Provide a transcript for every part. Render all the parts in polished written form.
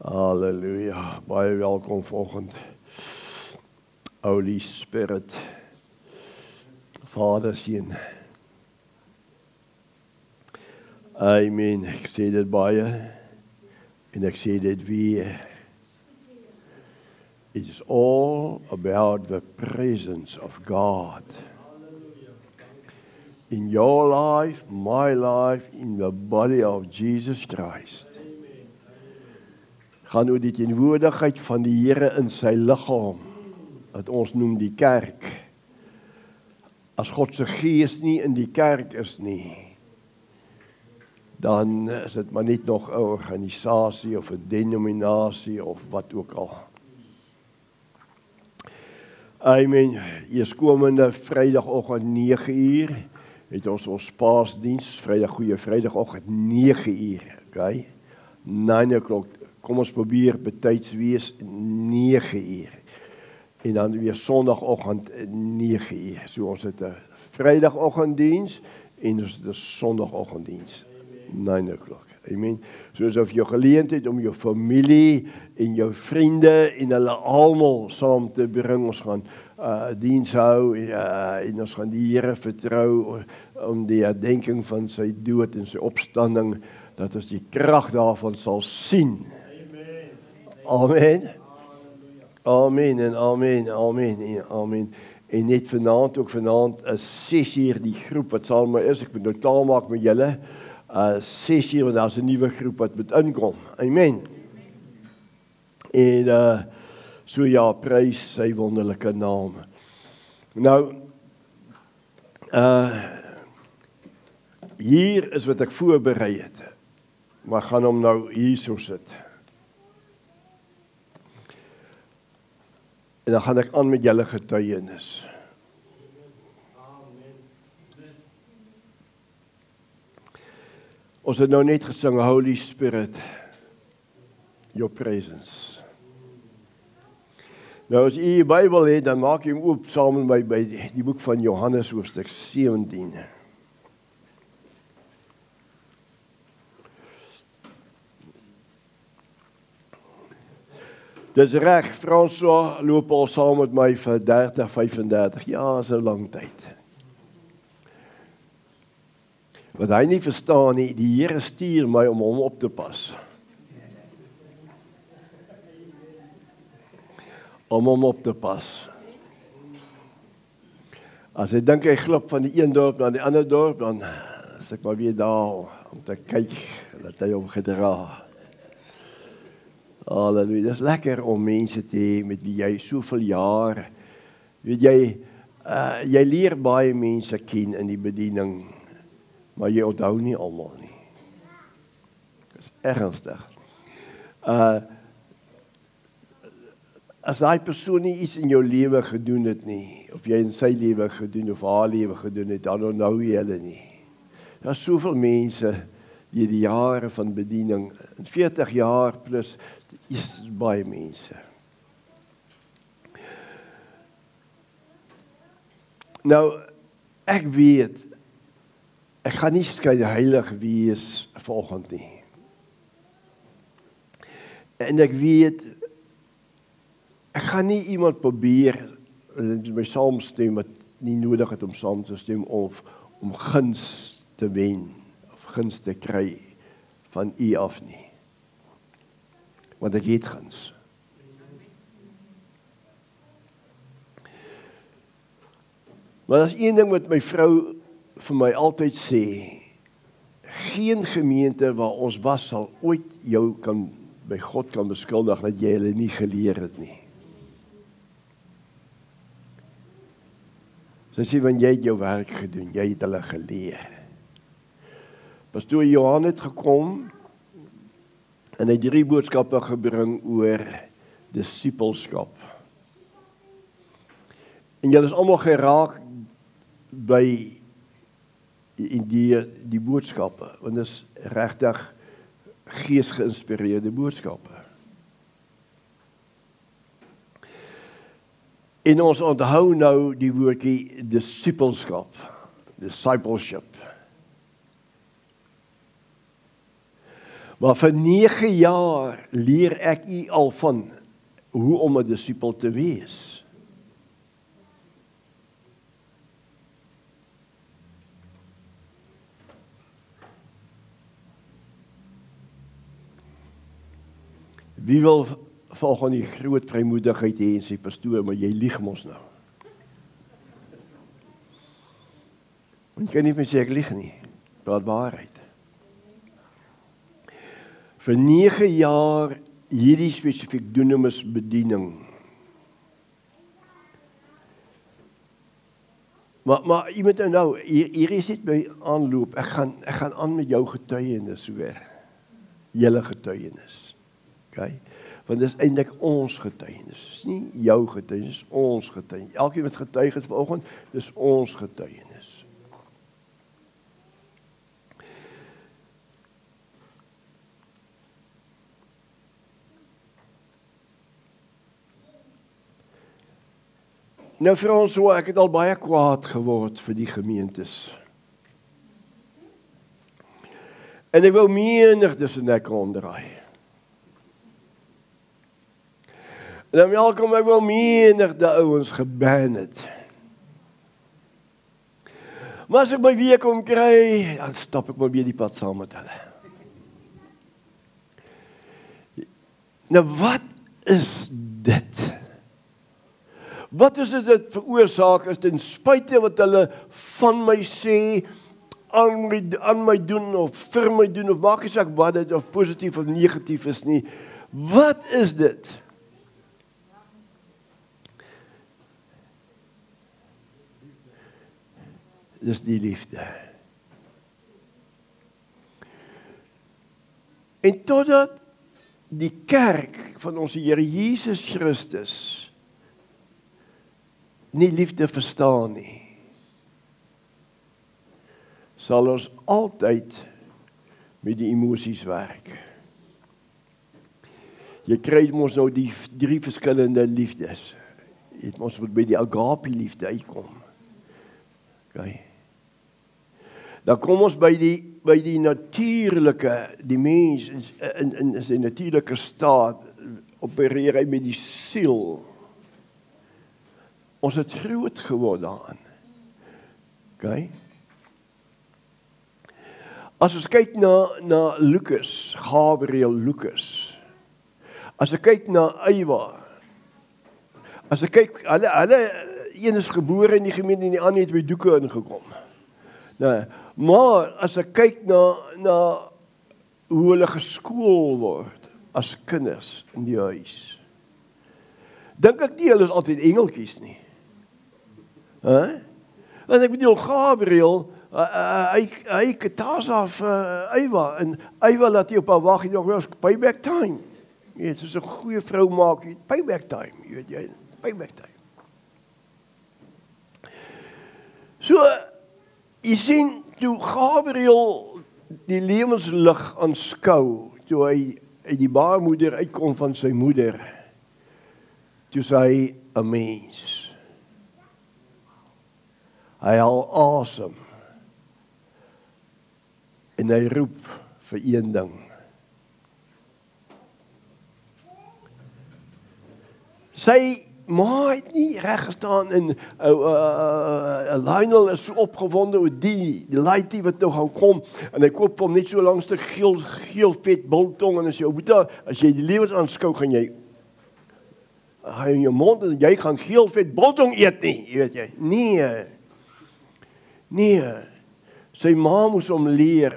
Halleluja, baie welkom vanoggend. Holy Spirit, Vader, Seun. Amen, ek sê dit baie, en ek sê dit weer. It is all about the presence of God. In your life, my life, in the body of Jesus Christ. Gaan oor die teenwoordigheid van die Here in sy liggaam, wat ons noem die kerk. As God se gees nie in die kerk is nie, dan is dit maar net nog 'n organisasie of 'n denominasie of wat ook al. Amen. Eerskomende Vrydagoggend 9:00 het ons Paasdiens, Goeie Vrydagoggend 9:00, okay? 9 o'clock. Kom ons probeer betyds wees 9:00. En dan weer Sondagoggend 9:00. So ons het 'n Vrydagoggenddiens en ons het 'n Sondagoggenddiens 9 o'clock. Amen. Soos of jy geleentheid om jou familie en jou vriende en hulle almal saam te bring. Ons gaan diens hou en ons gaan die Here vertrou om die herdenking van sy dood en sy opstanding, dat ons die krag daarvan sal sien. Amen. Amen en amen, amen en amen. En net vanaand is 6:00 die groep wat saam met my is. Ek moet nou klaar maak met julle. 6:00, want daar's 'n nuwe groep wat moet inkom. Amen. En so ja, prys sy wonderlike naam. Nou, hier is wat ek voorberei het. Maar gaan hom nou hierso sit. En dan gaan ek aan met julle getuienis. Ons het nou net gesing, Holy Spirit, your presence. Nou as jy die Bybel het, dan maak jy hom oop saam met my by die boek van Johannes hoofstuk 17. Dis reg, François loop al saam met my vir 30, 35 jaar, so lang tyd. Wat hy nie verstaan nie, die Here stuur my om hom op te pas. Om hom op te pas. As hy dink hy glip van die een dorp na die ander dorp, dan is ek maar weer daar om te kyk dat hy hom gedra. Halleluja, dit is lekker om mense te hê met wie jy soveel jare, weet jy leer baie mense ken in die bediening, maar jy onthou nie almal nie. Dit is ernstig. As daai persoon nie iets in jou lewe gedoen het nie, of jy in sy lewe gedoen of haar lewe gedoen het, dan onthou jy hulle nie. Daar is soveel mense die jare van bediening, 40 jaar plus, is baie mense. Nou, ek weet, ek gaan nie skynheilig wees vanoggend nie. En ek weet, ek gaan nie iemand probeer my saamstem wat nie nodig het om saam te stem of om guns te wen of guns te kry van u af nie. Want ek het guns. Maar dat is een ding wat my vrou vir my altyd sê, geen gemeente waar ons was sal ooit jou by God kan beskuldig dat jy hulle nie geleer het nie. Sy sê, want jy het jou werk gedoen, jy het hulle geleer. Pastoor Johan het gekom, en hy het 3 boodskappe gebring oor disipelskap. En julle is almal geraak by die boodskappe, want dit is regtig geesgeïnspireerde boodskappe. En ons onthou nou die woordjie disipelskap, discipleship. Maar vir 9 jaar leer ek u al van hoe om 'n disipel te wees. Wie wil volgens die groot vrymoedigheid hê en sê, pastoor, maar jy lieg mos nou. Want jy kan nie vir sê ek lieg nie, praat waarheid. Vir 9 jaar hierdie spesifiek dunamis bediening. Maar jy moet nou, hier is dit by aanloop, ek gaan aan met jou getuienis hoor, julle getuienis. Okay? Want dit is eintlik ons getuienis, dis nie jou getuienis, dis ons getuienis. Elkeen wat getuig het vanoggend, dis ons getuienis. Nou vir ons so, ek het al baie kwaad geword vir die gemeentes. En ek wil menigtes in ek omdraai. En dan welkom ek wel menigte ouens geban het. Maar as ek my weer kom kry, dan stap ek maar weer die pad saam met hulle. Nou wat is dit? Wat is dit veroorsaak is ten spyte wat hulle van my sê, aan my doen of vir my doen, of maak nie saak wat dit of positief of negatief is nie. Wat is dit? Dis die liefde. En totdat die kerk van ons Here Jesus Christus nie liefde verstaan nie, sal ons altyd met die emosies werk. Jy kry mos nou die 3 verskillende liefdes. Ons moet by die agape liefde uitkom. Okay. Dan kom ons by die natuurlike, die mens in sy natuurlike staat, opereer hy met die siel. Ons het groot geword daarin. Okay. As ons kyk na Lukas, Gabriel Lukas, as ek kyk na Ewa, as ek kyk, hulle een is gebore in die gemeente en die ander het by doeke ingekom. Nou, maar as ek kyk na hoe hulle geskool word as kinders in die huis, dink ek nie hulle is altyd engeltjies nie. En ek bedoel, Gabriel, hy ketaas af Ewa, en Ewa laat hy op haar wag, hy nog payback time. Jy weet, soos 'n goeie vrou maak, payback time, jy weet jy, payback time. So, jy sien, toe Gabriel die lewenslig aanskou, toe hy uit die baarmoeder uitkom van sy moeder, toe sê hy 'n mens. Hy haal asem en hy roep vir een ding. Sy ma het nie reg gestaan en Lionel is so opgewonde oor die laaitjie wat nou gaan kom en hy koop hom net so langs te geel vet biltong en hy sê, "Boeta, as jy die lewens aanskou, gaan jy in jou mond en jy gaan geel vet biltong eet nie, jy weet jy." Nee, sy ma moes hom leer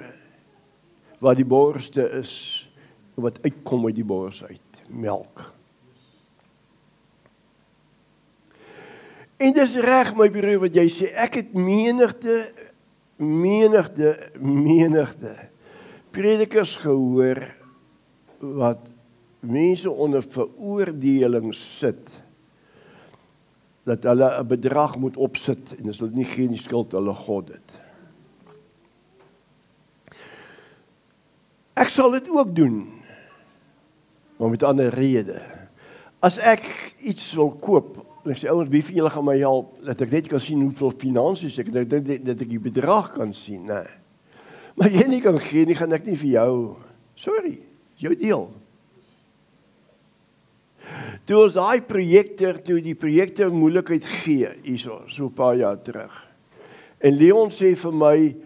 wat die borste is, wat uitkom uit die borste uit, melk. En dis reg my broer wat jy sê, ek het menigte predikers gehoor, wat mense onder veroordeling sit, dat hulle 'n bedrag moet opsit, en as hulle nie gee nie skuld hulle God dit. Ek sal dit ook doen, maar met 'n ander rede. As ek iets wil koop, en ek sê, ouers, wie van julle gaan my help, dat ek net kan sien hoeveel finansies ek, dat ek die bedrag kan sien, nee. Maar jy nie kan gee nie, gaan ek nie vir jou Sorry, jou deel. Toe ons die projekte moeilikheid gee, so 'n paar jaar terug. En Leon sê vir my,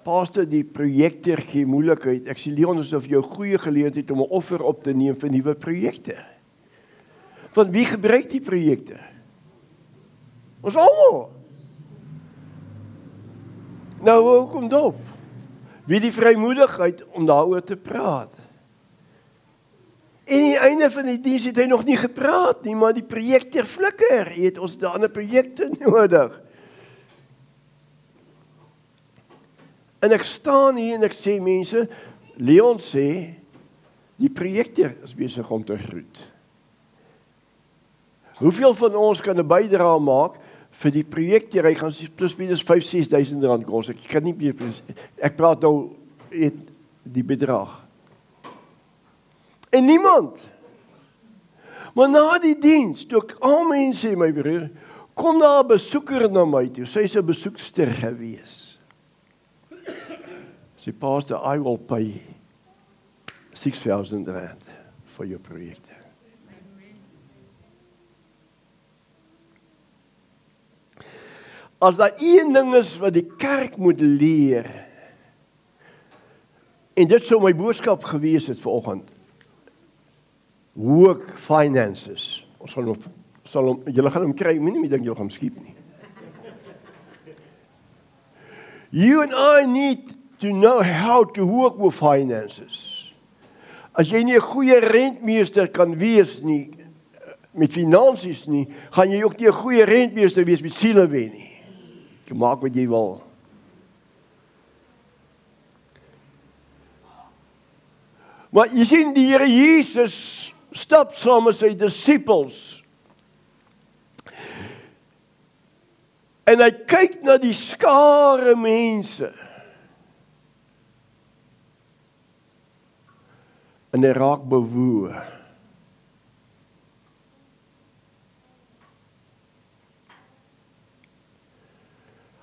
pastor, die projekte gee moeilikheid. Ek sê, Leon, asof jou goeie geleentheid om 'n offer op te neem vir nuwe projekte. Want wie gebruik die projekte? Ons almal. Nou, hoe kom dit op? Wie die vrymoedigheid om daaroor te praat? En aan die einde van die diens het hy nog nie gepraat nie, maar die projekte flikker. Jy het ons ander projekte nodig. En ek staan hier en ek sê, mense, Leon sê, die projekte is besig om te groet. Hoeveel van ons kan 'n bydrae maak vir die projekte? Hy gaan plus minus 5-6 000 rand kos. Ek kan nie meer, ek praat nou die bedrag. En niemand. Maar na die diens, toe ek al mense sê, my broer, kom daar 'n besoeker na my toe. Sy is 'n besoekster gewees. Sy pastor, I will pay 6,000 rand vir jou projekte. As daar een ding is wat die kerk moet leer, en dit sou my boodskap gewees het vanoggend, work finances. Ons julle gaan hom kry, nie dink julle gaan hom skiep nie. You and I need to know how to work with finances. As jy nie 'n goeie rentmeester kan wees nie, met finansies nie, gaan jy ook nie 'n goeie rentmeester wees met siele nie. Jy maak wat jy wil. Maar jy sien, die Here Jesus stap saam met sy disippels. En hy kyk na die skare mense. En hy raak bewoe.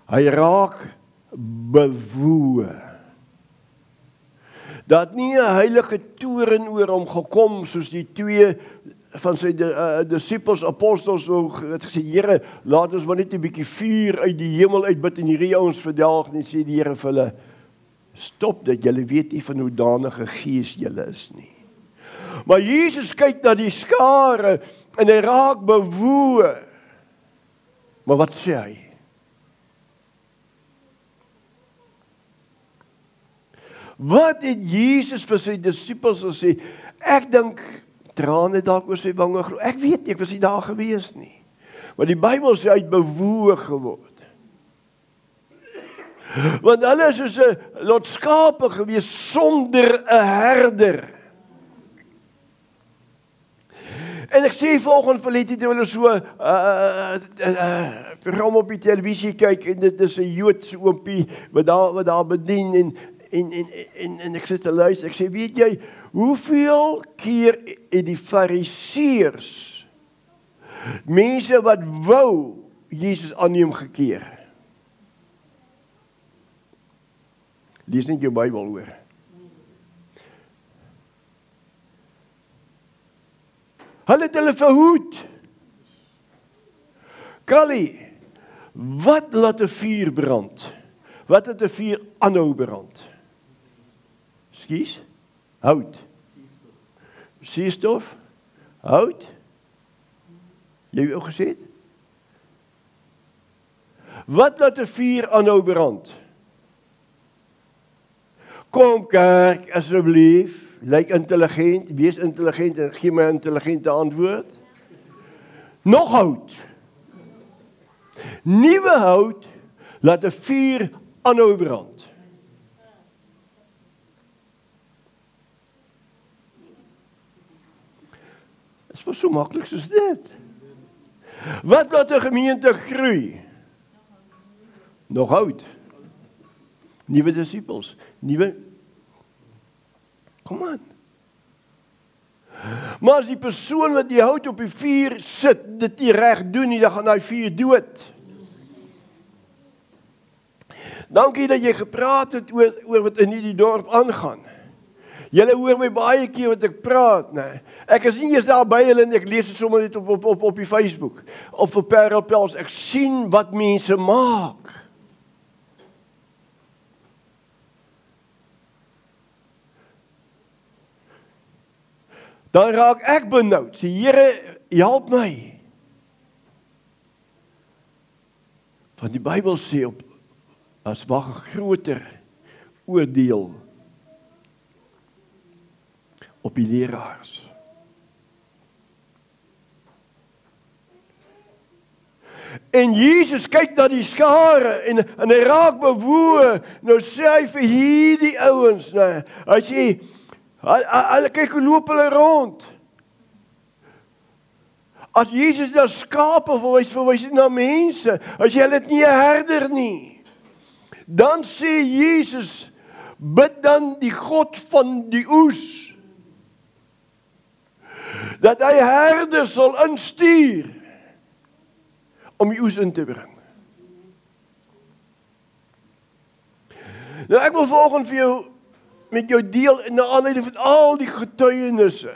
Hy raak bewoe. Daar het nie 'n heilige toren oor hom gekom soos die twee van sy disippels, apostels, het gesê, Here, laat ons maar net 'n bietjie vuur uit die hemel uitbid en hierdie ouens verdelg, en sê die Here vir hulle, stop dit, julle weet nie van hoe danige gees julle is nie. Maar Jesus kyk na die skare en hy raak bewoe. Maar wat sê hy? Wat het Jesus vir sy disippels gesê? Ek dink, trane dalk oor sy wange glo. Ek weet nie, ek was nie daar gewees nie. Maar die Bybel sê hy het bewoe geword. Want hulle is soos 'n lot skape gewees sonder 'n herder. En ek sê vanoggend vir Letty, terwyl hulle so program op die televisie kyk, en dit is 'n Joodse oompie wat daar bedien, en ek sit te luister, ek sê, weet jy, hoeveel keer het die fariseërs, mense wat wou Jesus aanneem, gekeer? Lees net jou Bybel hoor. Hulle het hulle verhoed. Kali, wat laat 'n vuur brand? Wat het 'n vuur aanhou brand? Skies? Hout. Suurstof? Hout? Jy het ook gesê? Wat laat 'n vuur aanhou brand? Kom kerk, asseblief, lyk intelligent, wees intelligent en gee my 'n intelligente antwoord. Nog hout. Nuwe hout laat 'n vuur aanhou brand. Dit was so maklik soos dit. Wat laat 'n gemeente groei? Nog hout. Nuwe disippels, nuwe. Kom aan. Maar as die persoon wat die hout op die vuur sit, dit nie reg doen nie, dan gaan hy vuur dood. Dankie dat jy gepraat het oor wat in hierdie dorp aangaan. Julle hoor my baie keer wat ek praat, nee. Ek is nie eers daar by hulle en ek lees dit sommer net op die Facebook of op Parel Pels. Ek sien wat mense maak. Dan raak ek benoud. Sê Here, help my. Want die Bybel sê as wag 'n groter oordeel op die leraars. En Jesus kyk na die skare en hy raak bewoe. Nou sê hy vir hierdie ouens, nee, hy sê, hulle kyk hoe loop hulle rond. As Jesus na skape verwys na mense, as jy dit nie 'n herder nie, dan sê Jesus, bid dan die God van die oes, dat hy herders sal instuur, om die oes in te bring. Nou ek wil vanoggend vir jou, met jou deel, in die aanleiding van al die getuienisse,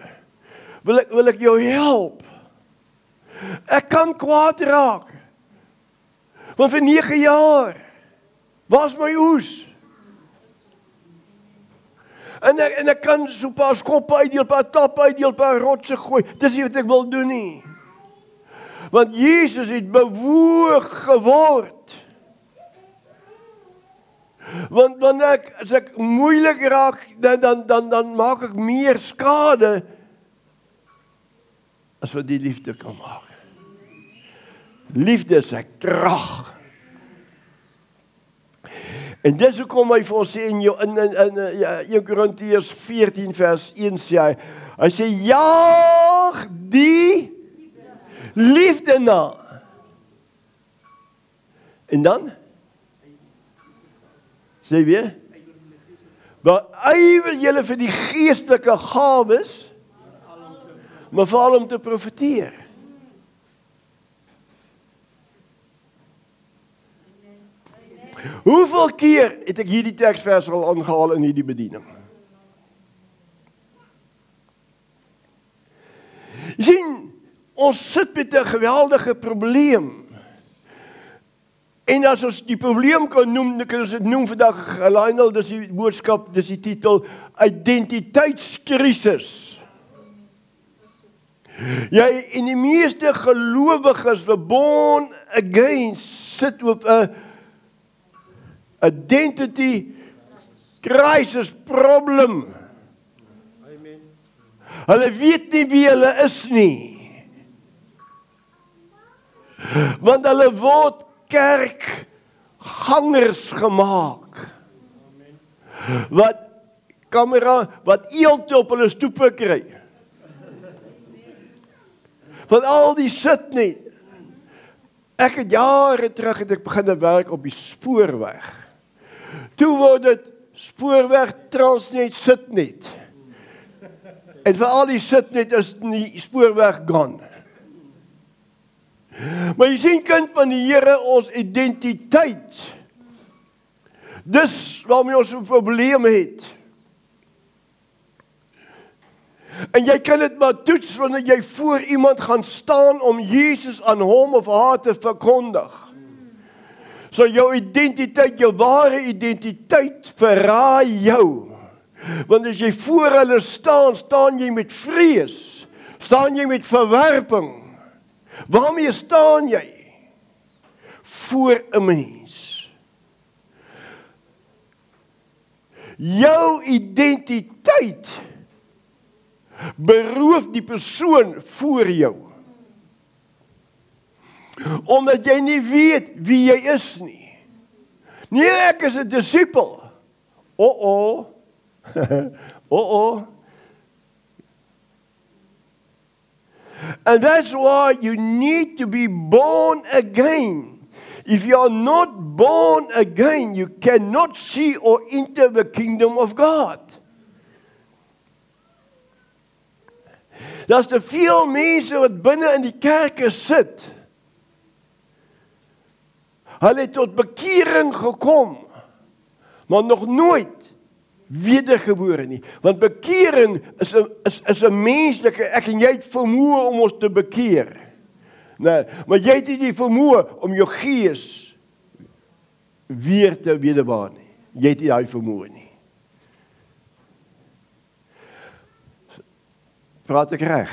wil ek jou help. Ek kan kwaad raak. Want vir 9 jaar, waar is my oes? En ek kan so 'n paar skoppe uitdeel, 'n paar tappe uitdeel, 'n paar rotse gooi. Dis nie wat ek wil doen nie. Want Jesus het bewoog geword. Want as ek moeilik raak, dan maak ek meer skade as wat die liefde kan maak. Liefde is 'n krag. En dis hoekom hy vir ons sê in 1 Korintiërs 14 vers 1 sê hy sê jaag die liefde na. En dan sê weer, beywer julle vir die geestelike gawes, maar veral om te profeteer. Hoeveel keer het ek hierdie teksvers al aangehaal in hierdie bediening? Jy sien, ons sit met 'n geweldige probleem. En as ons die probleem kan noem, dan kan ons dit noem vandag, Lionel, dis die boodskap, dis die titel, identiteitskrisis. Jy en die meeste gelowiges, born again, sit op 'n identity crisis problem. Amen. Hulle weet nie wie hulle is nie. Want hulle word kerkgangers gemaak. Wat eelte op hulle stoepe kry. Van al die sit net. Ek het jare terug het ek begin werk op die spoorweg. Toe word dit spoorweg Transnet Sitnet. En vir al die Sitnet is die spoorweg gone. Maar jy sien, kind van die Here, ons identiteit. Dis waarmee ons 'n probleem het. En jy kan dit maar toets wanneer jy voor iemand gaan staan om Jesus aan hom of haar te verkondig. So jou identiteit, jou ware identiteit verraai jou. Want as jy voor hulle staan jy met vrees. Staan jy met verwerping. Waarmee staan jy? Voor 'n mens. Jou identiteit beroof die persoon voor jou. Omdat jy nie weet wie jy is nie. Nee, ek is 'n disipel. And that's why you need to be born again. If you are not born again, you cannot see or enter the kingdom of God. Daar's te veel mense wat binne in die kerke sit. Hulle het tot bekering gekom, maar nog nooit wedergebore nie. Want bekering is 'n menslike, ek en jy het vermoë om ons te bekeer. Nee, maar jy het nie die vermoë om jou gees weer te wederbaan nie. Jy het nie daai vermoë nie. Praat ek reg?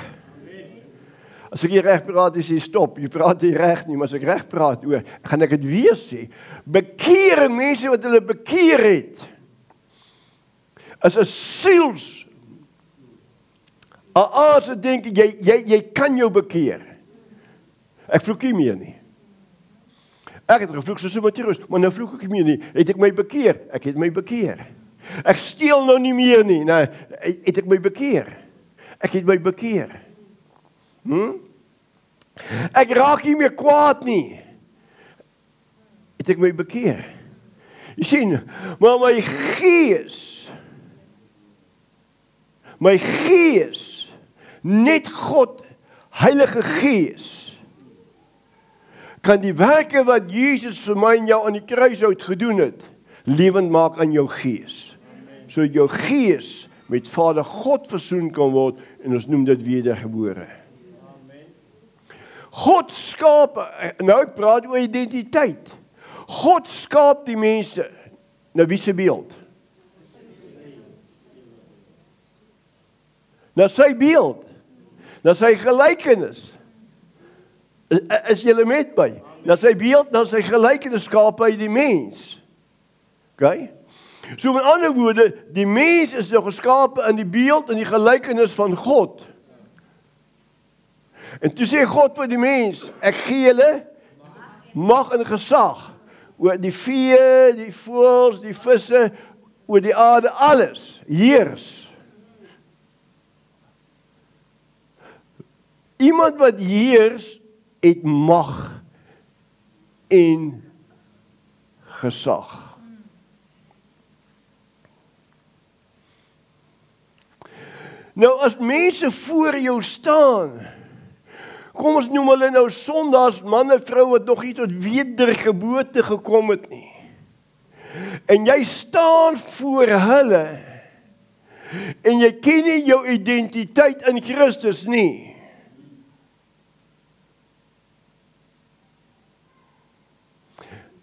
As ek nie reg praat, is jy stop. Jy praat nie reg nie, maar as ek reg praat, gaan ek dit weer sê. Bekeer mense wat hulle bekeer het, is 'n siels. As ek dink, jy kan jou bekeer. Ek vloek nie meer nie. Ek het gevloek soos 'n Matteus, maar nou vloek ek nie meer nie. Het ek my bekeer? Ek het my bekeer. Ek steel nou nie meer nie. Nou, het ek my bekeer? Ek het my bekeer. Ek raak nie meer kwaad nie. Het ek my bekeer? Jy sien, maar my gees, net God, Heilige Gees, kan die werke wat Jesus vir my en jou aan die kruis uit gedoen het, lewend maak aan jou gees. Sodat jou gees met Vader God versoen kan word, en ons noem dit wedergebore. God skaap, nou ek praat oor identiteit. God skaap die mense, na wie se beeld? Na sy beeld, na sy gelykenis. Is julle met my? Na sy beeld, na sy gelykenis skaap hy die mens. Okay? So met ander woorde, die mens is nou geskape in die beeld en die gelykenis van God. En toe sê God vir die mens, ek gee julle mag en gesag oor die vee, die voëls, die visse, oor die aarde, alles. Heers. Iemand wat heers, het mag en gesag. Nou as mense voor jou staan, kom ons noem hulle nou sondaars, manne, vrou wat nog nie tot wedergeboorte gekom het nie. En jy staan voor hulle, en jy ken nie jou identiteit in Christus nie.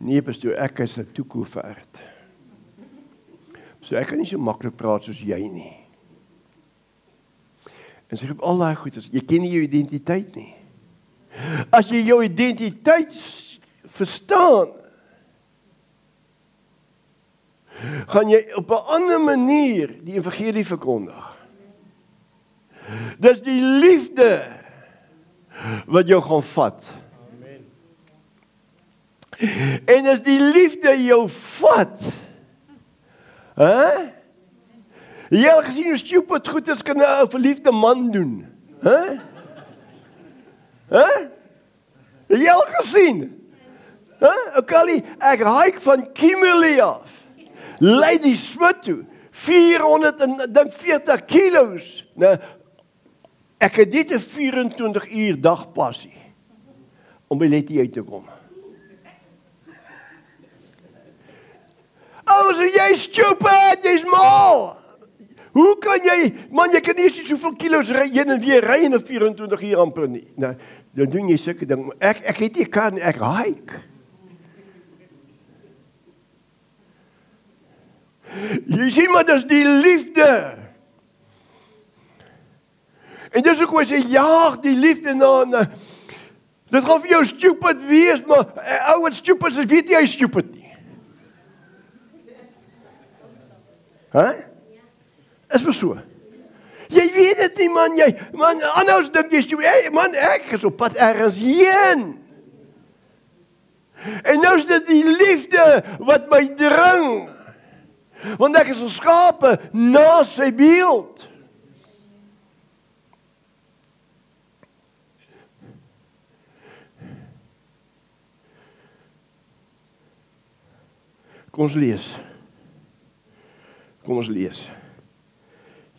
Nee, pastoor, ek is 'n toekoeverd. So ek kan nie so maklik praat soos jy nie. En sê op al daai goed, jy ken nie jou identiteit nie. As jy jou identiteit verstaan, gaan jy op 'n ander manier die evangelie verkondig. Dis die liefde wat jou gaan vat. En as die liefde jou vat, jy al gesien hoe stupid goed is kan 'n verliefde man doen, jy al gesien, ek hike van Kimberley af, Lady Smith toe, 440 kilos, ek het dit 'n 24 uur dag passie, om by Letty uit te kom. Oh, so jy stupid, jy's mal. Hoe kan jy, man, jy kan nie soveel kilos heen en weer ry in 'n 24 uur amper nie. Nou, dan doen jy sulke ding. Ek het nie kan, ek hike. Jy sien maar, dis die liefde. En dis ook hoe sy jaag die liefde na. Dit gaan vir jou stupid wees, maar ou wat stupid is, weet jy stupid nie. Is maar so. Jy weet dit nie, man, anders dink jy, man, ek is op pad ergens heen. En nou is dit die liefde wat my dring. Want ek is geskape na sy beeld. Kom ons lees.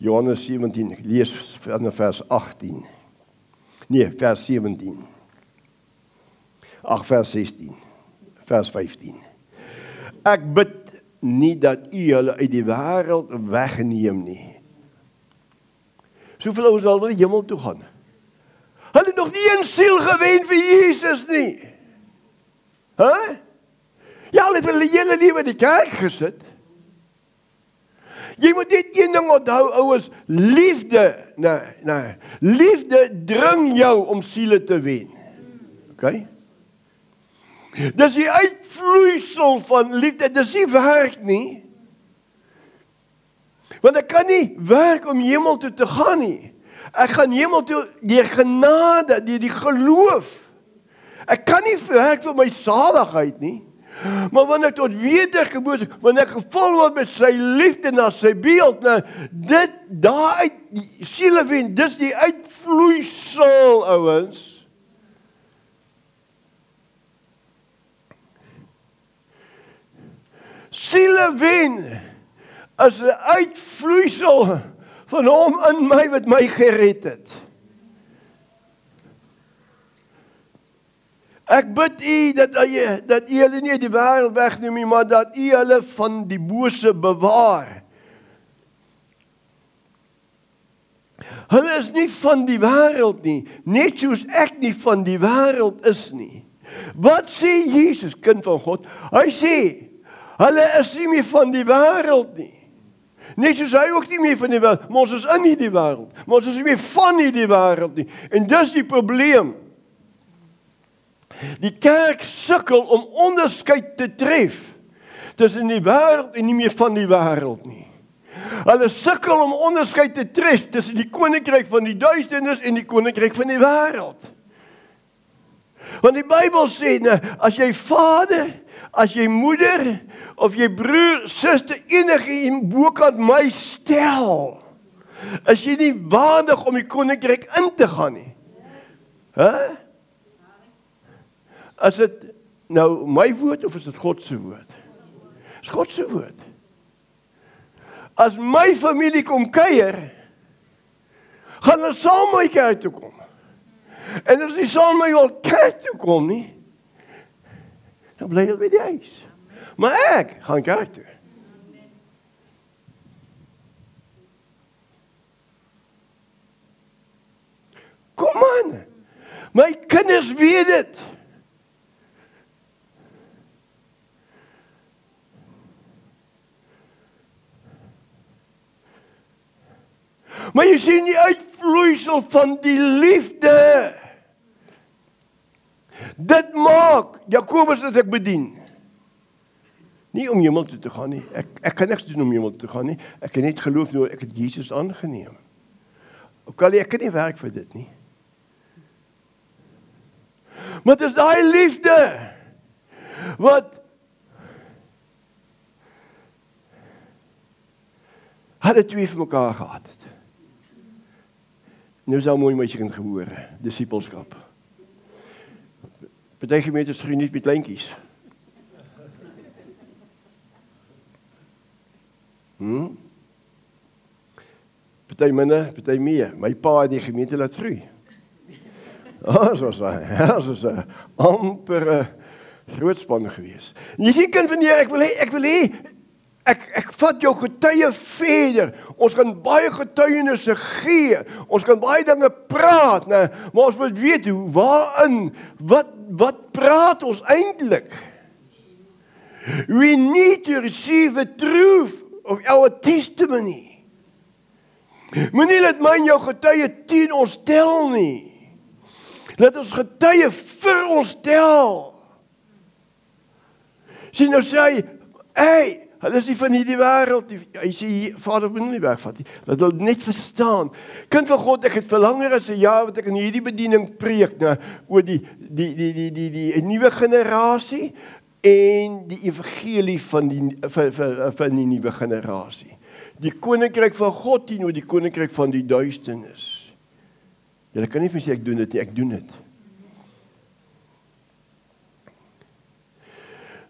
Johannes 17, ek lees van vers 18. Nee, vers 17. Vers 16. Vers 15. Ek bid nie dat u hulle uit die wêreld wegneem nie. Soveel ouens al wil die hemel toe gaan. Hulle het nog nie een siel gewen vir Jesus nie. Ja, hulle het hulle hele lewe in die kerk gesit. Jy moet net een ding onthou, ouens, liefde, liefde dring jou om siele te wen. Okay? Dis die uitvloeisel van liefde, dis nie werk nie. Want ek kan nie werk om hemel toe te gaan nie. Ek gaan hemel toe deur genade, deur die geloof. Ek kan nie werk vir my saligheid nie. Maar wanneer ek tot wedergeboorte, wanneer ek gevul word met sy liefde na sy beeld, dit daaruit siele wen, dis die uitvloeisel, ouens. Siele wen is 'n uitvloeisel van hom in my wat my gered het. Ek bid u dat u hulle nie die wêreld wegneem nie, maar dat u hulle van die bose bewaar. Hulle is nie van die wêreld nie, net soos ek nie van die wêreld is nie. Wat sê Jesus, kind van God? Hy sê, hulle is nie meer van die wêreld nie. Net soos hy ook nie meer van die wêreld, maar ons is in die wêreld, maar ons is nie meer van die wêreld nie. En dis die probleem. Die kerk sukkel om onderskeid te tref tussen die wêreld en nie meer van die wêreld nie. Hulle sukkel om onderskeid te tref tussen die koninkryk van die duisternis en die koninkryk van die wêreld. Want die Bybel sê, as jy vader, as jy moeder, of jy broer, suster, enige bokant my stel, is jy nie waardig om die koninkryk in te gaan nie. Is dit nou my woord of is dit God se woord? Is God se woord. As my familie kom kuier, gaan hulle saam my kerk toe kom. En as die saam my wil kerk toe kom nie, dan bly hulle by die huis. Maar ek gaan kerk toe. Kom aan, my kinders weet dit. Maar jy sien die uitvloeisel van die liefde. Dit maak Jakobus dat ek bedien. Nie om hemel toe te gaan nie. Ek kan niks doen om hemel toe te gaan nie. Ek het net geloof nodig, ek het Jesus aangeneem. Ek kan nie werk vir dit nie. Maar dit is daai liefde wat hulle twee vir mekaar gehad het. Nou is al mooi meisie kind gebore, disipelskap. Party gemeentes groei nie met kleintjies. Party minder, party meer. My pa het die gemeente laat groei. Soos 'n amper groot span gewees. En jy sien kind van die Here, ek wil hê ek vat jou getuie verder. Ons gaan baie getuienisse gee. Ons kan baie dinge praat, maar ons moet weet waarin, wat praat ons eintlik? We need to receive the truth of our testimony. Moenie laat my en jou getuie teen ons tel nie. Laat ons getuie vir ons tel. Sien nou sê hy, hulle is nie van hierdie wêreld nie. Hy sê, Vader, moet nie wegvat nie. Dat hulle net verstaan. Kind van God, ek het vir langer as 'n jaar wat ek in hierdie bediening preek, oor die nuwe generasie en die evangelie van die nuwe generasie. Die koninkryk van God teenoor die koninkryk van die duisternis. Julle kan nie vir sê ek doen dit nie, ek doen dit.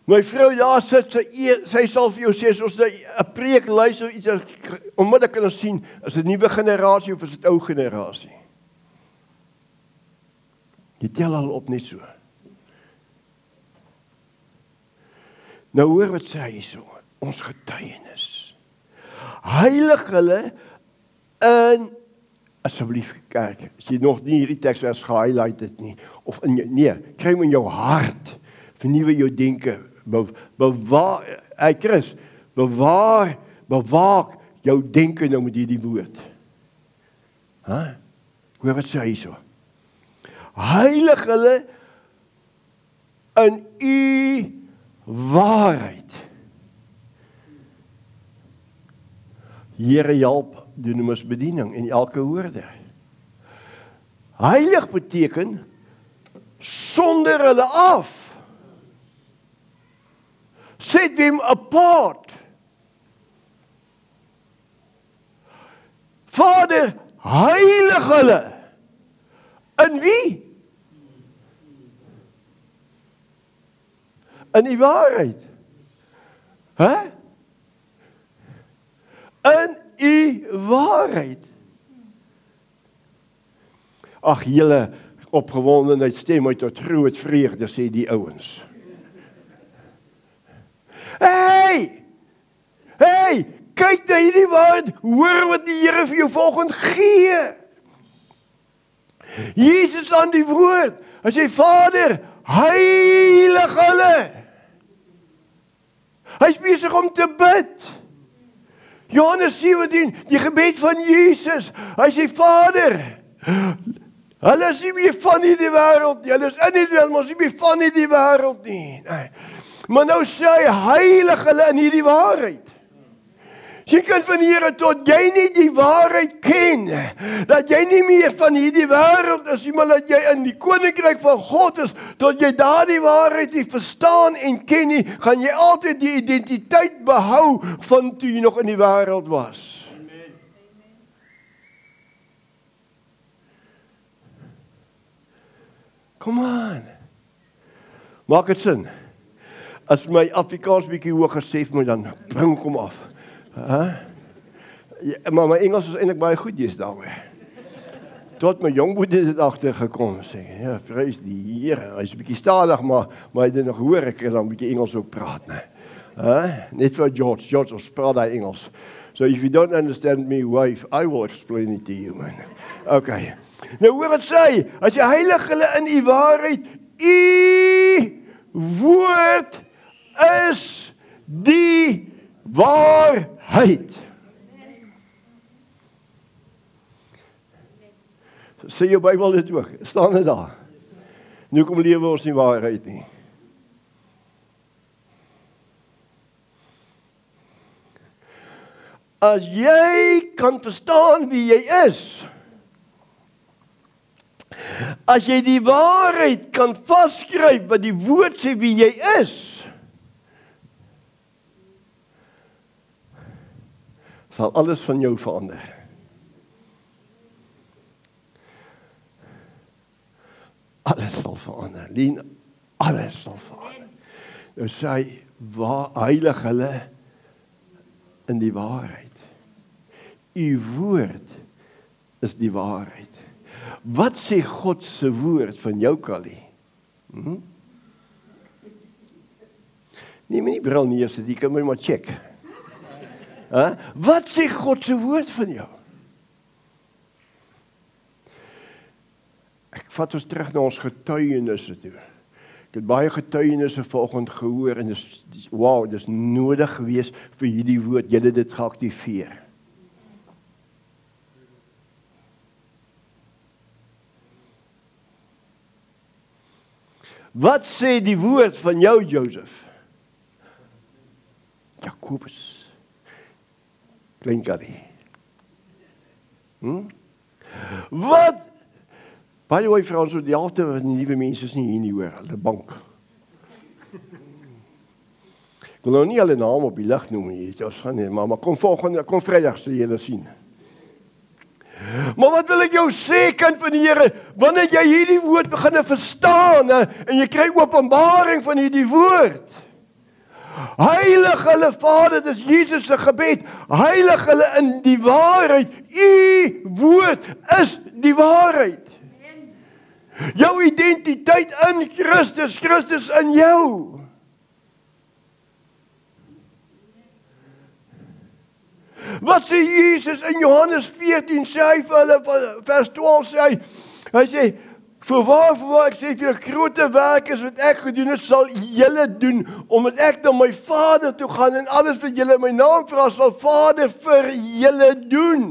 My vrou daar sit, sy sal vir jou sê, as ons 'n preek luister, iets onmiddellik kan ons sien, is dit nuwe generasie of is dit ou generasie? Jy tel al op net so. Nou hoor wat sê hy so. ons getuienis. Heilig hulle in, asseblief kyk, as jy nog nie hierdie teksvers gehighlight het nie, of in jou, nee, kry hom in jou hart, vernuwe jou denke, bewaar, Chris, bewaak jou denke nou met hierdie woord. Hoor wat sê hy so? Heilig hulle in u waarheid. Here help dunamis bediening in elke woorde. Heilig beteken sonder hulle af. Set them apart. Vader, heilig hulle. In wie? In die waarheid. In die waarheid. Ag, julle opgewondenheid stem uit tot groot vreugde, sê die ouens. Hey, kyk na hierdie waarheid, hoor wat die Here vir jou volgende gee. Jesus aan die woord, hy sê, Vader, heilig hulle. Hy is besig om te bid. Johannes 17, die gebed van Jesus. Hy sê, Vader, hulle is nie meer van hierdie wêreld nie. Hulle is in die wêreld, maar is nie meer van hierdie wêreld nie. Maar nou sê hy, heilig hulle in hierdie waarheid. Jy kan van Here tot jy nie die waarheid ken, dat jy nie meer van hierdie wêreld is, maar dat jy in die koninkryk van God is, tot jy daardie waarheid nie verstaan en ken nie, gaan jy altyd die identiteit behou van toe jy nog in die wêreld was. Amen. Come on. Maak het sin? As my Afrikaans bietjie hoog gesef moet, dan bring kom af. Ja, maar my Engels is eintlik baie goed deesdae. Tot my jongboet het agtergekom, sê, ja, prys die Here. Hy's 'n bietjie stadig, maar hy het nog hoor ek dan 'n bietjie Engels ook praat, né? Net vir George, ons praat daai Engels. So if you don't understand me, wife, I will explain it to you, man. Okay. Nou hoor wat sê, as jy heilig hulle in u waarheid, u woord is die waarheid. Sê jou Bybel dit ook, staan dit daar. Nou kom lewe ons nie waarheid nie. As jy kan verstaan wie jy is, as jy die waarheid kan vaskryf wat die woord sê wie jy is, sal alles van jou verander. Alles sal verander. Lien, alles sal verander. Nou sê hy, heilig hulle in die waarheid. U woord is die waarheid. Wat sê God se woord van jou, Kali? Nee, my nie bril neersit, jy kan my maar check. Wat sê God se woord van jou? Ek vat ons terug na ons getuienisse toe. Ek het baie getuienisse vanoggend gehoor en dis nodig gewees vir hierdie woord. Julle het dit geaktiveer. Wat sê die woord van jou, Joseph? Jakobus. Klein Kali. Wat? By the way, vrouens, die helfte van die nuwe mense is nie hier nie hoor, hulle bank. Ek wil nou nie hulle naam op die lig noem nie, maar kom Vrydag sal julle sien. Maar wat wil ek jou sê, kind van die Here, wanneer jy hierdie woord begin verstaan, en jy kry openbaring van hierdie woord, heilig hulle, Vader, dis Jesus se gebed, heilig hulle in die waarheid, u woord is die waarheid. Jou identiteit in Christus, Christus in jou. Wat sê Jesus in Johannes 14 sê hy vir hulle, vers 12 sê hy sê, Voorwaar, ek sê vir julle, grote werke wat ek gedoen het, sal julle doen, omdat ek na my Vader toe gaan, en alles wat julle in my naam vra, sal Vader vir julle doen.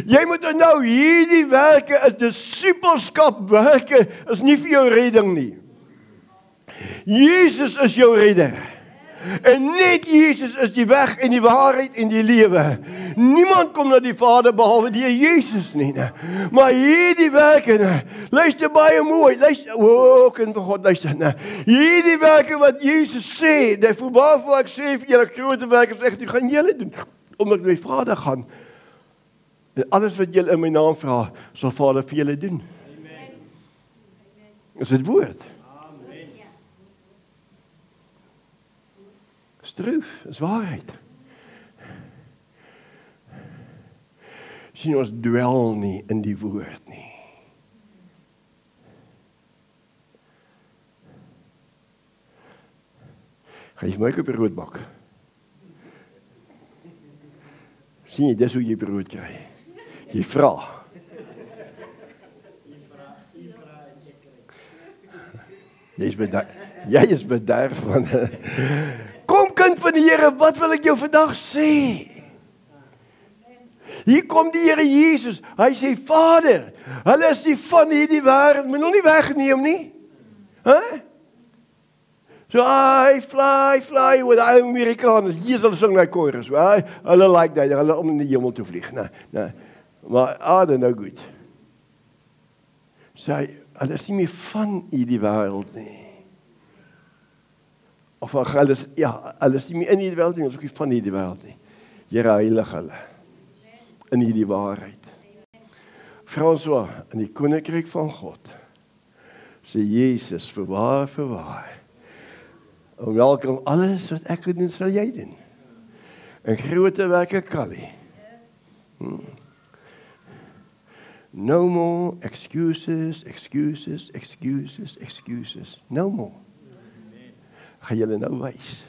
Jy moet nou hierdie werke, is disipelskap werke, is nie vir jou redding nie. Jesus is jou redder. En net Jesus is die weg en die waarheid en die lewe. Niemand kom na die Vader behalwe deur Jesus nie. Maar hierdie werke, luister baie mooi, luister, kind van God, luister. Hierdie werke wat Jesus sê, die voorwaar ek sê vir julle grote werke, sê ek, gaan julle doen, omdat ek na my Vader gaan. En alles wat julle in my naam vra, sal Vader vir julle doen. Amen. Is dit woord? Is truth, is waarheid. Sien, ons dwel nie in die woord nie. Ga jy my ook 'n brood bak? Sien jy, dis hoe jy brood kry. Jy vra. Jy is bederf van Kom kind van die Here, wat wil ek jou vandag sê? Hier kom die Here Jesus, hy sê, Vader, hulle is nie van hierdie wêreld, moet nog nie wegneem nie. So, I fly with the Amerikaners, hier hulle sing my chorus, hulle like dat, hulle om in die hemel te vlieg, nee. Maar, I nou goed. Sê, hulle is nie meer van hierdie wêreld nie. Of hulle is nie meer in hierdie wêreld nie, ons is ook nie van hierdie wêreld nie. Here heilig hulle in hierdie waarheid. François, in die koninkryk van God, sê Jesus, voorwaar, om welkom alles wat ek doen, sal jy doen. En grote werke kan nie. No more excuses. No more. Gaan julle nou wys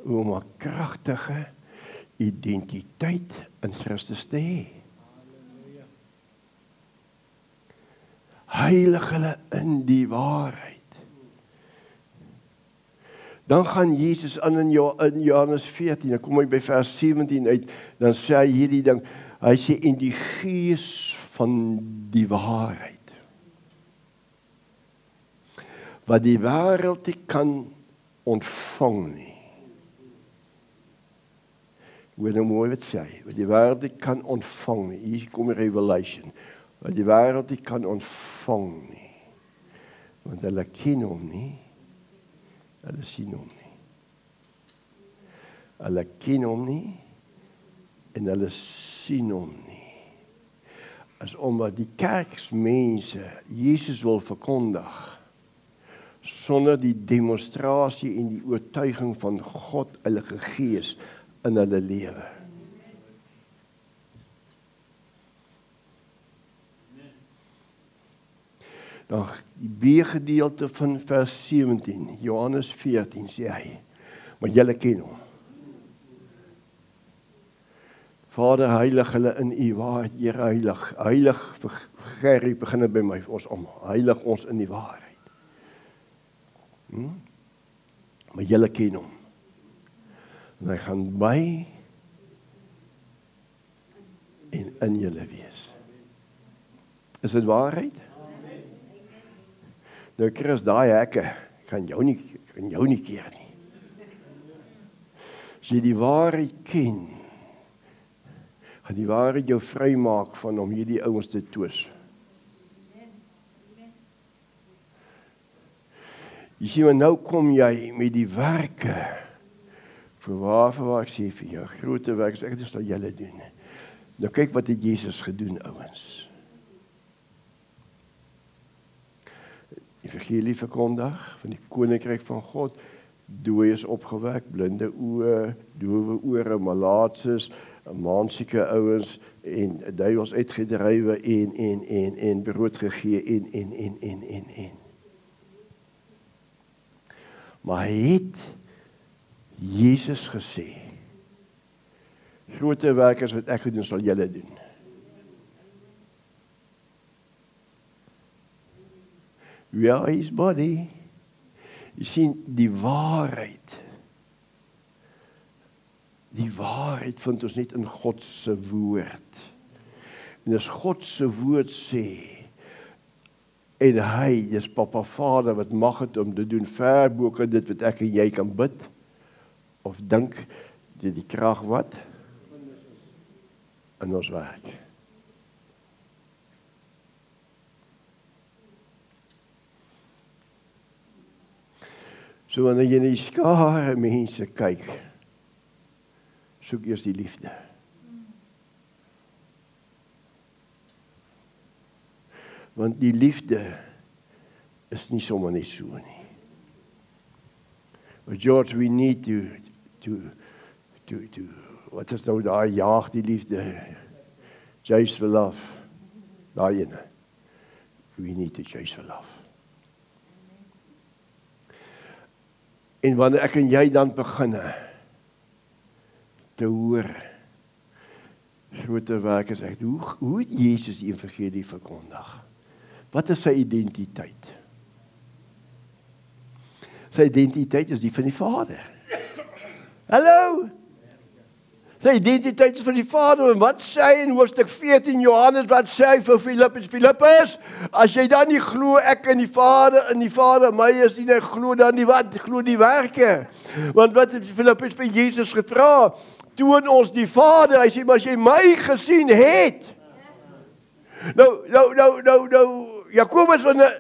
hoe om 'n kragtige identiteit in Christus te hê. Heilig hulle in die waarheid. Dan gaan Jesus aan in Johannes 14, dan kom hy by vers 17 uit, dan sê hy hierdie ding, hy sê in die gees van die waarheid. Wat die wêreld nie kan ontvang nie. Hoor nou mooi wat sê hy, wat die wêreld nie kan ontvang nie. Hier kom Revelation. Wat die wêreld nie kan ontvang nie. Want hulle ken hom nie. Hulle sien hom nie. Hulle ken hom nie en hulle sien hom nie. As omdat die kerksmense Jesus wil verkondig sonder die demonstrasie en die oortuiging van God, Heilige Gees in hulle lewe. Dan die B-gedeelte van vers 17, Johannes 14 sê hy, maar julle ken hom. Vader, heilig hulle in u waarheid, Here heilig. Heilig vir Gerrie, begin by my, ons almal. Heilig ons in die waarheid. Maar julle ken hom. En hy gaan by en in julle wees. Is dit waarheid? Nou Chris, daai hekke kan jou nie keer nie. As jy die waarheid ken, gaan die waarheid jou vry maak van om hierdie ouens te toos. Jy sien, maar nou kom jy met die werke, voorwaar ek sê vir jou, grote werke, ek het dit julle doen. Nou kyk wat het Jesus gedoen, ouens. Evangelie verkondig van die koninkryk van God, dooies opgewek, blinde oë, dowe ore, malaatses, maansieke ouens en duiwels uitgedrywe en brood gegee en. Maar het Jesus gesê, Grote werkers wat ek gedoen, sal julle doen. We are his body. Jy sien, die waarheid vind ons net in God se woord. En as God se woord sê, en hy, dis Papa Vader, wat mag het om te doen, ver bo dit wat ek en jy kan bid, of dink, die krag wat? In ons werk. So wanneer jy na die skare mense kyk, soek eers die liefde. Want die liefde is nie sommer net so nie. But George, we need to wat is nou daar, jaag die liefde, chase for love, daai ene. We need to chase for love. En wanneer ek en jy dan beginne te hoor, grote werk is echt, hoe het Jezus die evangelie verkondig? Wat is sy identiteit? Sy identiteit is die van die Vader. Hallo? Sy identiteit is van die Vader, en wat sê in hoofstuk 14 Johannes, wat sê vir Filippus, as jy dan nie glo ek in die Vader my is nie, glo dan nie wat, glo die werke. Want wat het Filippus vir Jesus gevra? Toon ons die Vader, hy sê, maar as jy my gesien het, nou, Jakobus, wanneer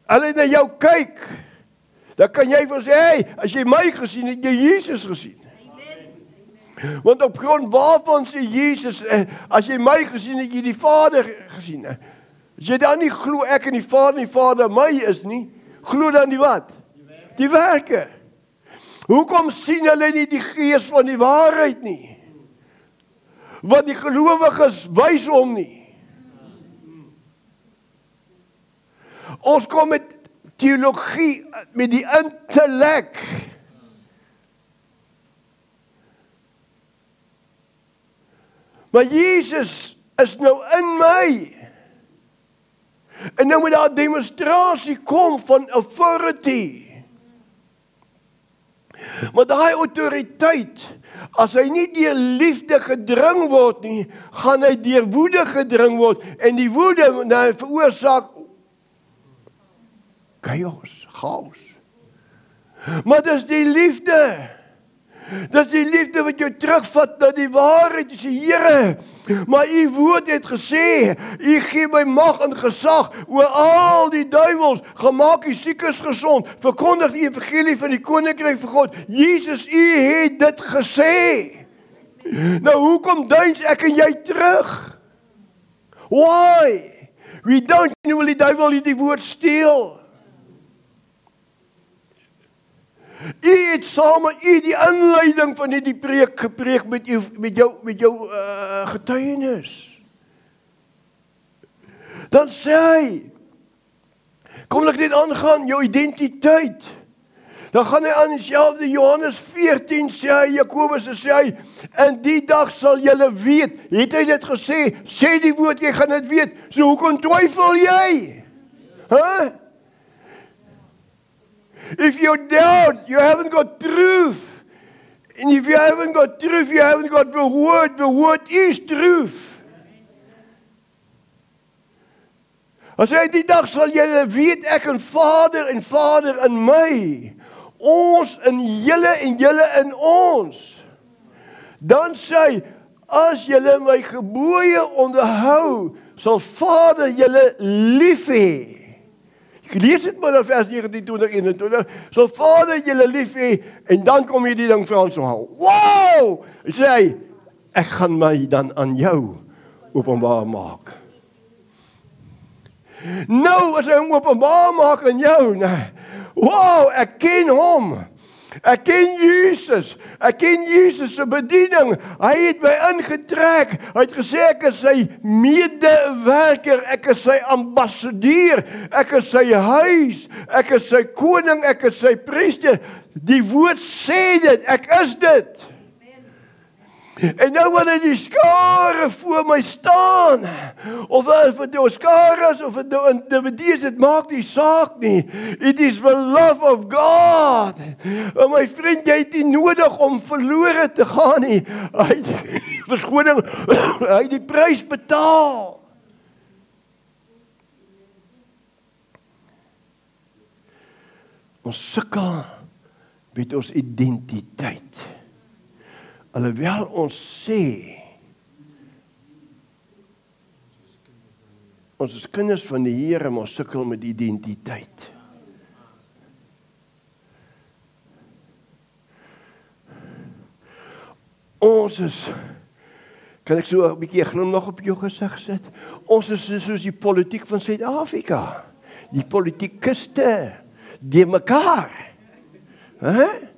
hulle na jou kyk, dan kan jy vir sê, hey, as jy my gesien het, jy Jesus gesien. Want op grond waarvan sê Jesus, as jy my gesien het, jy die Vader gesien. As jy dan nie glo ek in die Vader my is nie, glo dan die wat? Die werke. Hoekom sien hulle nie die gees van die waarheid nie? Want die gelowiges wys hom nie. Ons kom met teologie, met die intellek. Maar Jesus is nou in my. En nou moet daar 'n demonstrasie kom van authority. Maar daai autoriteit, as hy nie deur liefde gedring word nie, gaan hy deur woede gedring word. En die woede veroorsaak chaos. Maar dis die liefde. Dis die liefde wat jou terugvat na die waarheid. Dis die Here. Maar u woord het gesê, u gee my mag en gesag oor al die duiwels, gemaak die siekes gesond, verkondig die evangelie van die koninkryk van God. Jesus, u het dit gesê. Nou hoekom duins ek en jy terug? Why? We don't know die duiwel die woord steel. U het saam met u die inleiding van die preek gepreek met jou getuienis. Dan sê hy, kom ek net aangaan, jou identiteit. Dan gaan hy aan dieselfde Johannes 14 sê hy, Jakobus sê hy, en die dag sal julle weet, het hy dit gesê, sê die woord, jy gaan dit weet, so hoekom twyfel jy? Huh? If you doubt, you haven't got truth. And if you haven't got truth, you haven't got the word. The word is truth. As hy die dag sal julle weet ek en Vader in my. Ons in julle en julle in ons. Dan sê hy, as julle my gebooie onderhou, sal Vader julle lief hê. Lees dit maar in vers 19, 20, 21. Sal Vader julle lief hê, en dan kom jy die ding vir ons hou. Wow! Hy sê, ek gaan my dan aan jou openbaar maak. Nou, as hy hom openbaar maak aan jou, wow, ek ken hom. Ek ken Jesus se bediening, hy het my ingetrek, hy het gesê ek is sy medewerker, ek is sy ambassadeur, ek is sy huis, ek is sy koning, ek is sy priester, die woord sê dit, ek is dit. En nou wanneer die skare voor my staan, of dit nou skare is, of dit nou individue is, dit maak nie saak nie. It is the love of God. En my vriend, jy het nie nodig om verlore te gaan nie. Hy het verskoning, hy het die prys betaal. Ons sukkel met ons identiteit. Alhoewel ons sê, ons is kinders van die Here, maar ons sukkel met identiteit. Ons is, kan ek so 'n bietjie glimlag op jou gesig sit? Ons is soos die politiek van Suid-Afrika. Die politikuste, die mekaar. Hè?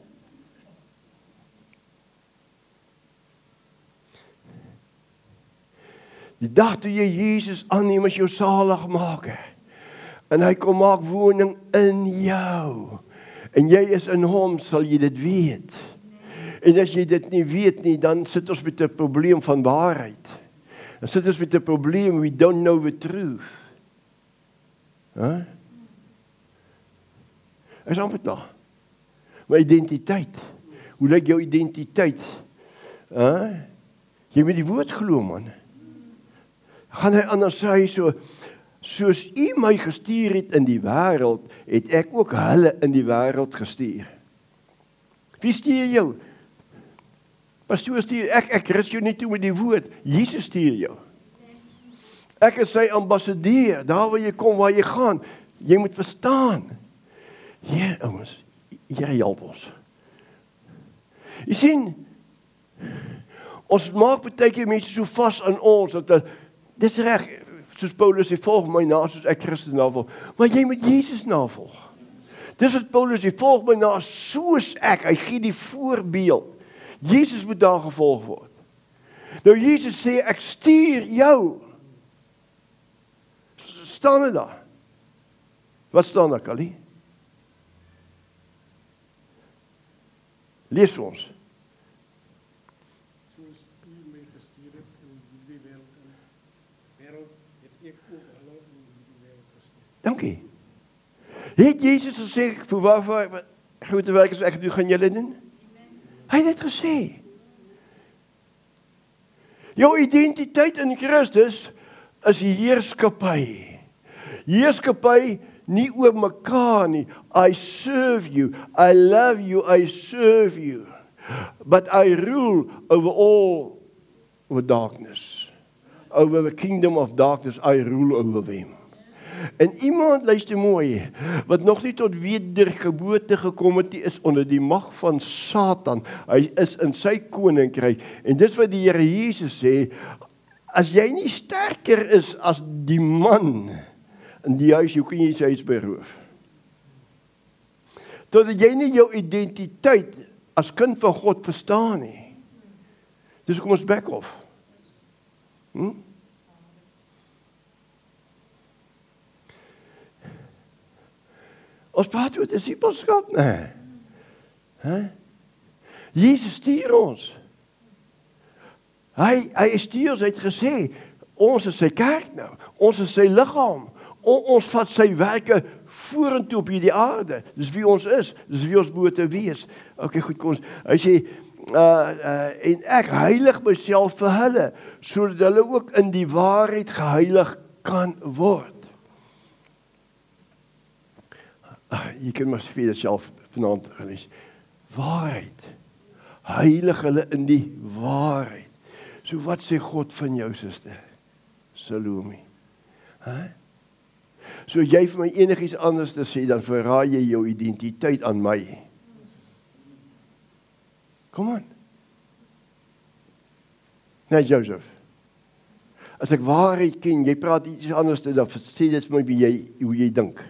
Die dag toe jy Jesus aanneem as jou saligmaker, en hy kom maak woning in jou, en jy is in hom, sal jy dit weet. En as jy dit nie weet nie, dan sit ons met 'n probleem van waarheid. Dan sit ons met 'n probleem, we don't know the truth. Huh? Is amper daar. My identiteit. Hoe lyk jou identiteit? Jy moet die woord glo, man. Gaan hy anders sê so, soos u my gestuur het in die wêreld, het ek ook hulle in die wêreld gestuur. Wie stuur jou? Pastoor stuur, ek rus jou nie toe met die woord, Jesus stuur jou. Ek is sy ambassadeur, daar waar jy kom, waar jy gaan, jy moet verstaan. Ja, ouens, Here help ons. Jy sien, ons maak baie keer mense so vas aan ons, dat dis reg, soos Paulus sê, volg my na, soos ek Christus navolg. Maar jy moet Jesus navolg. Dis wat Paulus sê, volg my na, soos ek. Hy gee die voorbeeld. Jesus moet daar gevolg word. Nou Jesus sê, ek stuur jou. Staan dit daar? Wat staan daar, Kali? Lees vir ons. Dankie. Het Jesus gesê, vir waarvoor grote werke soos ek doen, gaan julle doen? Hy het dit gesê. Jou identiteit in Christus is heerskappy. Heerskappy nie oor mekaar nie. I serve you, I love you, I serve you. But I rule over darkness. Over the kingdom of darkness, I rule over them. En iemand, luister mooi, wat nog nie tot wedergeboorte gekom het, die is onder die mag van Satan. Hy is in sy koninkryk. En dis wat die Here Jesus sê, as jy nie sterker is as die man in die huis, hoe kan jy sy huis beroof? Totdat jy nie jou identiteit as kind van God verstaan nie. Dis hoekom ons back off. Ons praat oor disipelskap, nee. Jesus stuur ons. Hy stuur ons, hy het gesê, ons is sy kerk nou, ons is sy liggaam, ons vat sy werke vorentoe op hierdie aarde, dis wie ons is, dis wie ons moet wees. Ok, goed, kom ons, hy sê, en ek heilig myself vir hulle, sodat hulle ook in die waarheid geheilig kan word. Jy kan maar vir jouself vanaand gelees. Waarheid. Heilig hulle in die waarheid. So wat sê God van jou, suster? Salome. So jy vir my enigiets anders te sê, dan verraai jy jou identiteit aan my. Kom aan. Nee, Joseph. As ek waarheid ken, jy praat iets anders te, dan sê dit vir my hoe jy dink,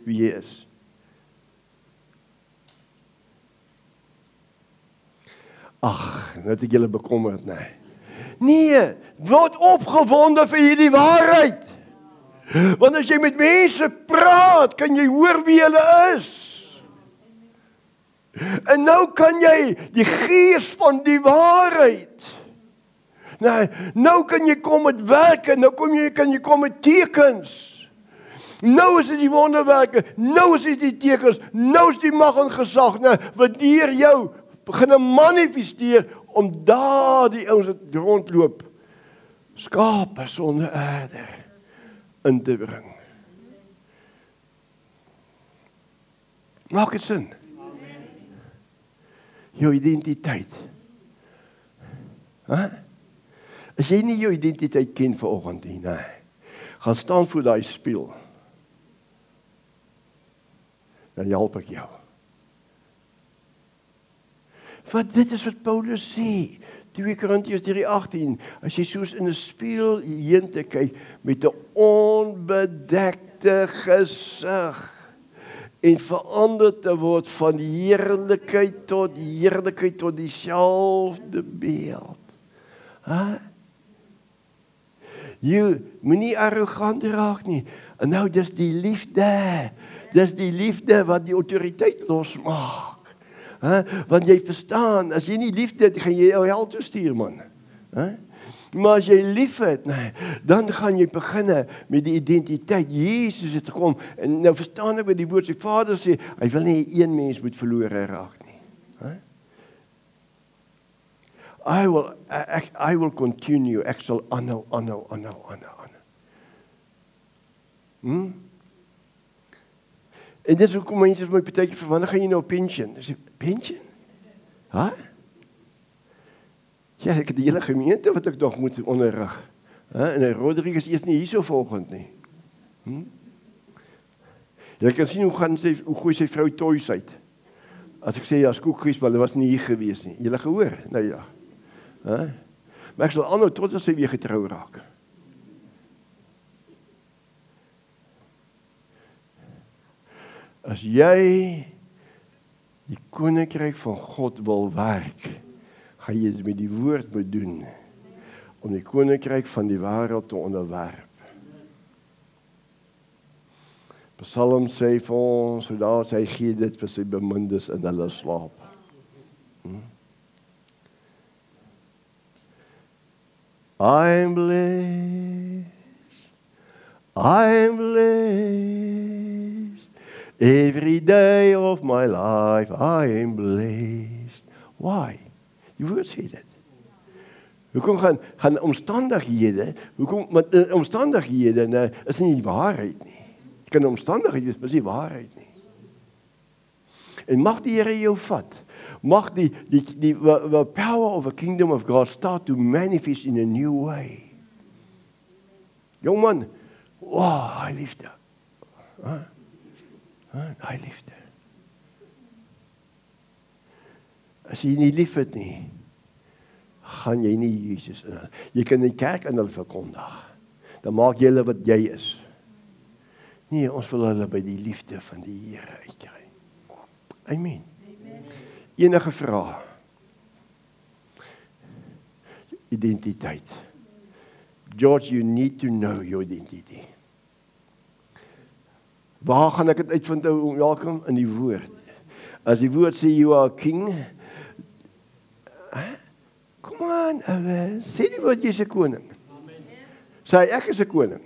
wie jy is. Ag, nou het ek julle bekommerd, nee. Nee, word opgewonde vir hierdie waarheid. Want as jy met mense praat, kan jy hoor wie hulle is. En nou kan jy die gees van die waarheid Nee, nou kan jy kom met werke, nou kan jy kom met tekens. Nou is dit die wonderwerke, nou is dit die tekens, nou is die mag en gesag, wat deur jou begin manifesteer, om daar die ouens wat rondloop, skape sonder aarde in te bring. Maak dit sin? Jou identiteit. As jy nie jou identiteit ken vanoggend nie, gaan staan voor daai spieël. Dan help ek jou. Want dit is wat Paulus sê, 2 Korintiërs 3:18, as jy soos in 'n spieël heen te kyk, met 'n onbedekte gesig, en verander te word van heerlikheid tot dieselfde beeld. Jy moenie arrogant raak nie. En nou, dis die liefde. Dis die liefde wat die autoriteit losmaak. Want jy verstaan, as jy nie liefde het, gaan jy jou hel toe stuur, man. Maar as jy lief het, dan gaan jy beginne met die identiteit. Jesus het gekom, en nou verstaan ek wat die woord sy Vader sê, hy wil nie een mens moet verlore raak nie. I will continue, ek sal aanhou. En dis hoekom mense vir my partykeer vir wanneer gaan jy nou pension? Ek sê, pension? Ja, ek het die hele gemeente wat ek nog moet onderrig. En Rodriguez is nie hier so volgend nie. Jy kan sien hoe gooi sy vrou toys uit. As ek sê, ja, skoekgies, maar hy was nie hier gewees nie. Julle gehoor? Nou ja. Maar ek sal aanhou tot as sy weer getrou raak. As jy die koninkryk van God wil werk, gaan jy met die woord moet doen, om die koninkryk van die wêreld te onderwerp. Psalm sê vir ons, sodat hy gee dit vir sy bemindes in hulle slaap. I'm blessed, every day of my life I am blessed. Why? Die woord sê dit. Hoekom gaan omstandighede, want omstandighede is nie die waarheid nie. Jy kan omstandighede wees, maar is nie waarheid nie. En mag die Here jou vat. Mag the power of the kingdom of God start to manifest in a new way. Jongman, hy liefde. Hy liefde. As jy nie lief het nie, gaan jy nie Jesus in. Jy kan die kerk in hulle verkondig. Dan maak jy hulle wat jy is. Nee, ons wil hulle by die liefde van die Here uitkry. Amen. Enige vrae? Identiteit. George, you need to know your identity. Waar gaan ek dit uitvind, Jakob? In die woord. As die woord sê, you are king, come on, sê die woord, jy is 'n koning. Sê ek is 'n koning.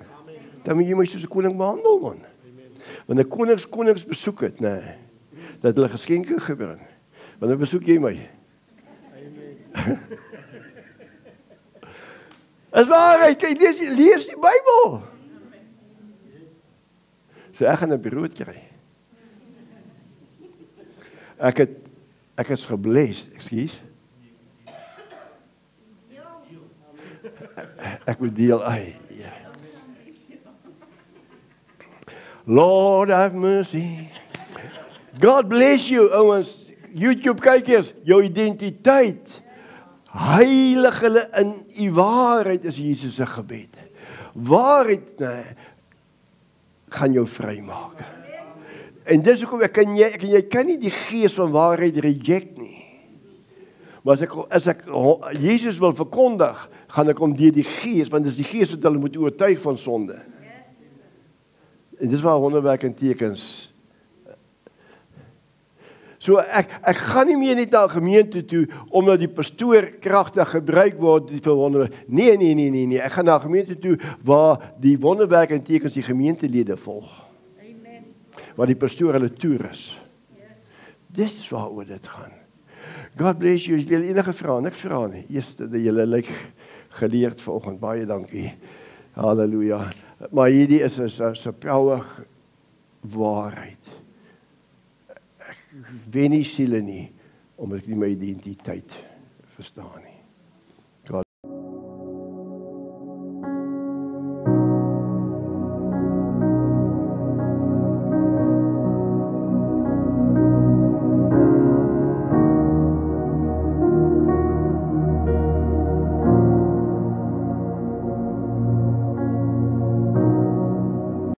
Dan moet jy my soos 'n koning behandel, man. Want 'n konings besoek het, dat hulle geskenke gebring. Want dan besoek jy my. As waarheid, lees die Bybel. So ek gaan 'n brood kry. Ek is gebless, ekskuus. Ek moet deel, Lord have mercy. God bless you, ouens. YouTube kykers, jou identiteit. Heilig hulle in u waarheid is Jesus se gebed. Waarheid gaan jou vrymaak. En dis hoekom jy kan nie die gees van waarheid reject nie. Maar as ek Jesus wil verkondig, gaan ek hom deur die gees, want dis die gees wat hulle moet oortuig van sonde. En dis waar wonderwerke en tekens. So ek gaan nie meer net na 'n gemeente toe omdat die pastoor kragtig gebruik word vir wonderwerke. Nee. Ek gaan na 'n gemeente toe waar die wonderwerke en tekens die gemeentelede volg. Amen. Waar die pastoor hulle toerus. Yes. Dis waaroor dit gaan. God bless you. Ek wil enige vrae, niks vra nie. Eerste dat julle lyk geleerd vanoggend. Baie dankie. Halleluja. Maar hierdie is 'n power waarheid. Ek wen nie siele nie, omdat ek nie my identiteit verstaan nie.